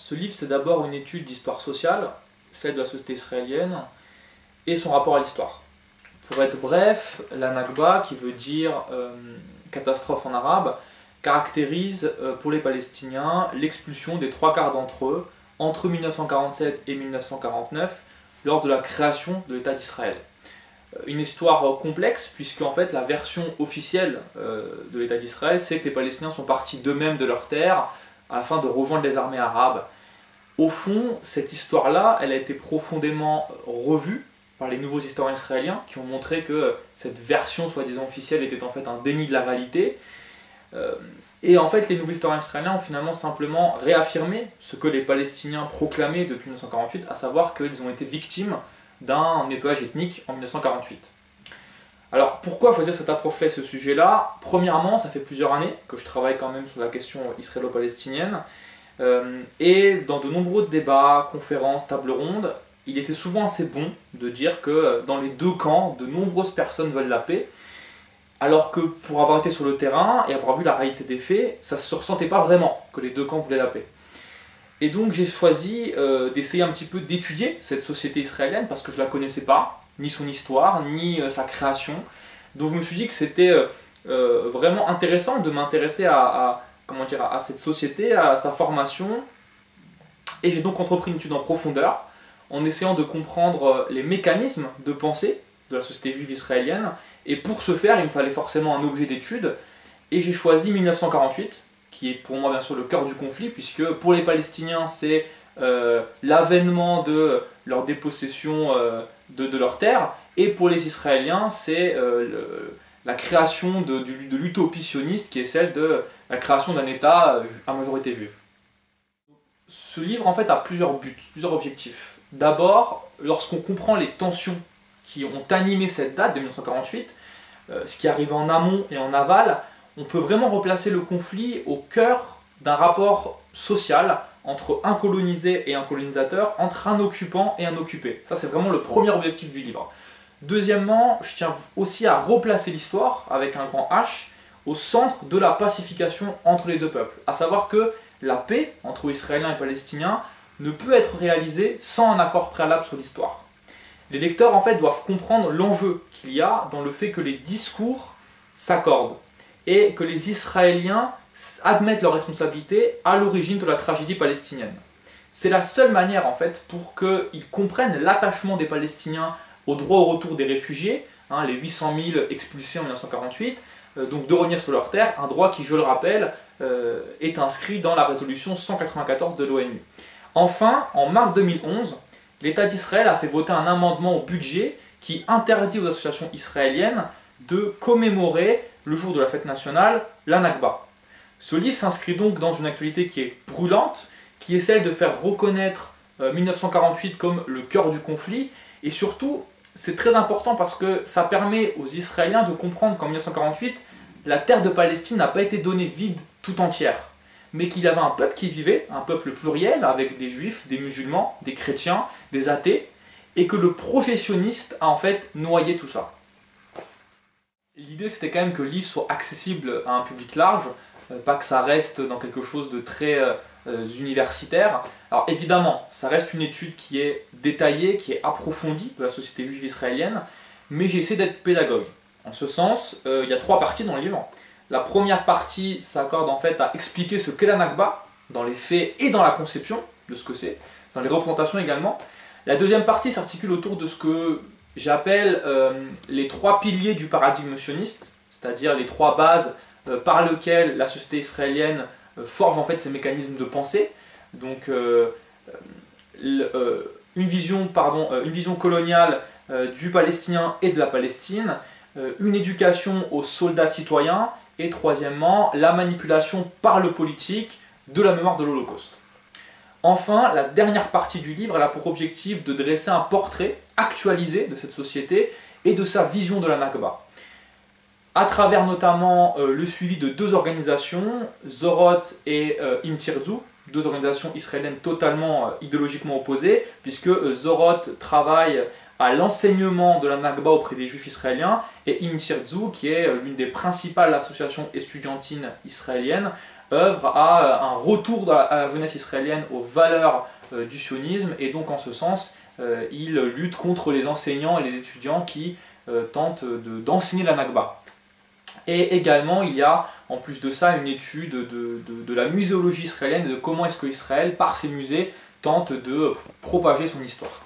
Ce livre, c'est d'abord une étude d'histoire sociale, celle de la société israélienne, et son rapport à l'histoire. Pour être bref, la Nakba, qui veut dire catastrophe en arabe, caractérise pour les Palestiniens l'expulsion des 3/4 d'entre eux entre 1947 et 1949 lors de la création de l'État d'Israël. Une histoire complexe puisque en fait la version officielle de l'État d'Israël c'est que les Palestiniens sont partis d'eux-mêmes de leurs terres afin de rejoindre les armées arabes. Au fond, cette histoire-là, elle a été profondément revue par les nouveaux historiens israéliens qui ont montré que cette version soi-disant officielle était en fait un déni de la réalité. Et en fait, les nouveaux historiens israéliens ont finalement simplement réaffirmé ce que les Palestiniens proclamaient depuis 1948, à savoir qu'ils ont été victimes d'un nettoyage ethnique en 1948. Alors pourquoi choisir cette approche-là et ce sujet-là? Premièrement, ça fait plusieurs années que je travaille quand même sur la question israélo-palestinienne, et dans de nombreux débats, conférences, tables rondes, il était souvent assez bon de dire que dans les deux camps, de nombreuses personnes veulent la paix, alors que pour avoir été sur le terrain et avoir vu la réalité des faits, ça ne se ressentait pas vraiment que les deux camps voulaient la paix. Et donc j'ai choisi d'essayer un petit peu d'étudier cette société israélienne parce que je ne la connaissais pas, ni son histoire, ni sa création. Donc je me suis dit que c'était vraiment intéressant de m'intéresser à cette société, à sa formation. Et j'ai donc entrepris une étude en profondeur en essayant de comprendre les mécanismes de pensée de la société juive israélienne. Et pour ce faire, il me fallait forcément un objet d'étude. Et j'ai choisi 1948, qui est pour moi bien sûr le cœur du conflit, puisque pour les Palestiniens, c'est l'avènement de leur dépossession de leurs terres, et pour les Israéliens, c'est la création de l'utopie sioniste, qui est celle de la création d'un État à majorité juive. Ce livre en fait a plusieurs buts, plusieurs objectifs. D'abord, lorsqu'on comprend les tensions qui ont animé cette date de 1948, ce qui arrive en amont et en aval, on peut vraiment replacer le conflit au cœur d'un rapport social entre un colonisé et un colonisateur, entre un occupant et un occupé. Ça, c'est vraiment le premier objectif du livre. Deuxièmement, je tiens aussi à replacer l'histoire, avec un grand H, au centre de la pacification entre les deux peuples. À savoir que la paix entre Israéliens et Palestiniens ne peut être réalisée sans un accord préalable sur l'histoire. Les lecteurs en fait doivent comprendre l'enjeu qu'il y a dans le fait que les discours s'accordent et que les Israéliens admettent leur responsabilité à l'origine de la tragédie palestinienne. C'est la seule manière en fait pour qu'ils comprennent l'attachement des Palestiniens au droit au retour des réfugiés, les 800 000 expulsés en 1948, donc de revenir sur leur terre, un droit qui, je le rappelle, est inscrit dans la résolution 194 de l'ONU. Enfin, en mars 2011, l'État d'Israël a fait voter un amendement au budget qui interdit aux associations israéliennes de commémorer le jour de la fête nationale, la Nakba. Ce livre s'inscrit donc dans une actualité qui est brûlante, qui est celle de faire reconnaître 1948 comme le cœur du conflit, et surtout, c'est très important parce que ça permet aux Israéliens de comprendre qu'en 1948, la terre de Palestine n'a pas été donnée vide tout entière, mais qu'il y avait un peuple qui vivait, un peuple pluriel, avec des juifs, des musulmans, des chrétiens, des athées, et que le projet sioniste a en fait noyé tout ça. L'idée c'était quand même que le livre soit accessible à un public large, pas que ça reste dans quelque chose de très universitaire. Alors évidemment, ça reste une étude qui est détaillée, qui est approfondie de la société juive israélienne, mais j'ai essayé d'être pédagogue. En ce sens, il y a 3 parties dans le livre. La première partie s'accorde en fait à expliquer ce qu'est la Nakba, dans les faits et dans la conception de ce que c'est, dans les représentations également. La deuxième partie s'articule autour de ce que j'appelle les 3 piliers du paradigme sioniste, c'est-à-dire les 3 bases par lesquelles la société israélienne forge en fait ses mécanismes de pensée. Donc une vision coloniale du Palestinien et de la Palestine, une éducation aux soldats citoyens, et troisièmement, la manipulation par le politique de la mémoire de l'Holocauste. Enfin, la dernière partie du livre elle a pour objectif de dresser un portrait actualisé de cette société et de sa vision de la Nakba, à travers notamment le suivi de 2 organisations, Zorot et Im Tirzu, 2 organisations israéliennes totalement idéologiquement opposées, puisque Zorot travaille à l'enseignement de la Nakba auprès des juifs israéliens, et Im Tirzu, qui est l'une des principales associations estudiantines israéliennes, œuvre à un retour à la jeunesse israélienne aux valeurs du sionisme, et donc en ce sens, il lutte contre les enseignants et les étudiants qui tentent d'enseigner la Nakba. Et également, il y a en plus de ça une étude de la muséologie israélienne et de comment est-ce que Israël, par ses musées, tente de propager son histoire.